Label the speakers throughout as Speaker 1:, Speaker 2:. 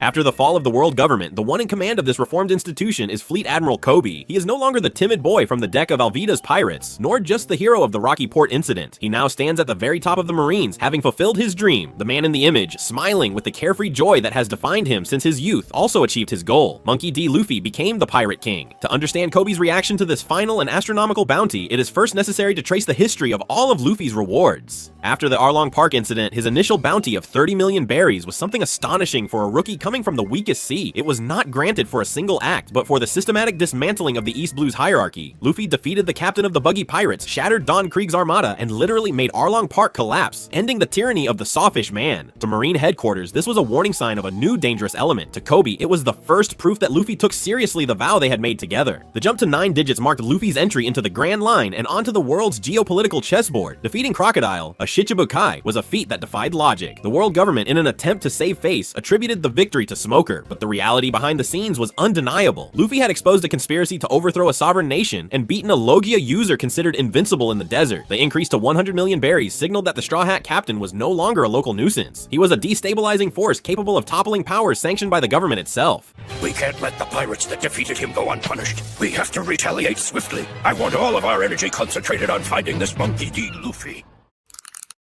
Speaker 1: After the fall of the world government, the one in command of this reformed institution is Fleet Admiral Koby. He is no longer the timid boy from the deck of Alvida's pirates, nor just the hero of the Rocky Port incident. He now stands at the very top of the Marines, having fulfilled his dream. The man in the image, smiling with the carefree joy that has defined him since his youth, also achieved his goal. Monkey D. Luffy became the Pirate King. To understand Koby's reaction to this final and astronomical bounty, it is first necessary to trace the history of all of Luffy's rewards. After the Arlong Park incident, his initial bounty of 30 million berries was something astonishing for a rookie coming from the weakest sea. It was not granted for a single act, but for the systematic dismantling of the East Blues hierarchy. Luffy defeated the captain of the Buggy Pirates, shattered Don Krieg's armada, and literally made Arlong Park collapse, ending the tyranny of the Sawfish Man. To Marine headquarters, this was a warning sign of a new dangerous element. To Koby, it was the first proof that Luffy took seriously the vow they had made together. The jump to 9 digits marked Luffy's entry into the Grand Line and onto the world's geopolitical chessboard. Defeating Crocodile, a Shichibukai, was a feat that defied logic. The world government, in an attempt to save face, attributed the victory to Smoker, but the reality behind the scenes was undeniable. Luffy had exposed a conspiracy to overthrow a sovereign nation and beaten a Logia user considered invincible in the desert. The increase to 100 million berries signaled that the Straw Hat captain was no longer a local nuisance. He was a destabilizing force capable of toppling powers sanctioned by the government itself.
Speaker 2: We can't let the pirates that defeated him go unpunished. We have to retaliate swiftly. I want all of our energy concentrated on finding this Monkey D. Luffy.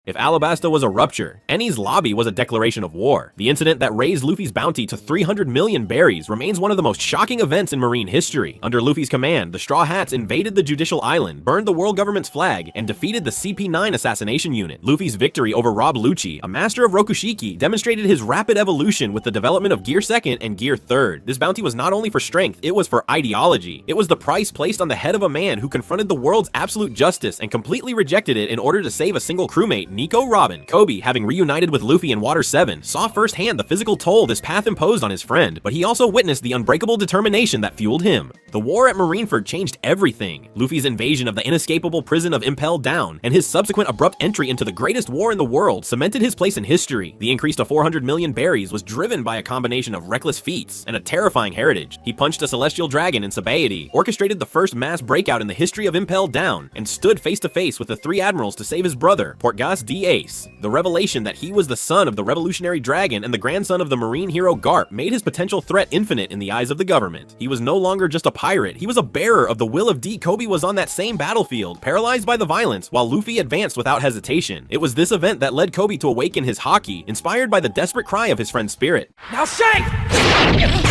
Speaker 1: If Alabasta was a rupture, Enies Lobby was a declaration of war. The incident that raised Luffy's bounty to 300 million berries remains one of the most shocking events in Marine history. Under Luffy's command, the Straw Hats invaded the Judicial Island, burned the world government's flag, and defeated the CP9 assassination unit. Luffy's victory over Rob Lucci, a master of Rokushiki, demonstrated his rapid evolution with the development of Gear 2nd and Gear 3rd. This bounty was not only for strength, it was for ideology. It was the price placed on the head of a man who confronted the world's absolute justice and completely rejected it in order to save a single crewmate, Nico Robin. Koby, having reunited with Luffy in Water 7, saw firsthand the physical toll this path imposed on his friend, but he also witnessed the unbreakable determination that fueled him. The war at Marineford changed everything. Luffy's invasion of the inescapable prison of Impel Down, and his subsequent abrupt entry into the greatest war in the world cemented his place in history. The increase to 400 million berries was driven by a combination of reckless feats and a terrifying heritage. He punched a celestial dragon in Sabaody, orchestrated the first mass breakout in the history of Impel Down, and stood face to face with the 3 admirals to save his brother, Portgas D. Ace. The revelation that he was the son of the revolutionary dragon and the grandson of the marine hero Garp made his potential threat infinite in the eyes of the government. He was no longer just a pirate, he was a bearer of the will of D. Koby was on that same battlefield, paralyzed by the violence, while Luffy advanced without hesitation. It was this event that led Koby to awaken his haki, inspired by the desperate cry of his friend's spirit.
Speaker 3: Now shake!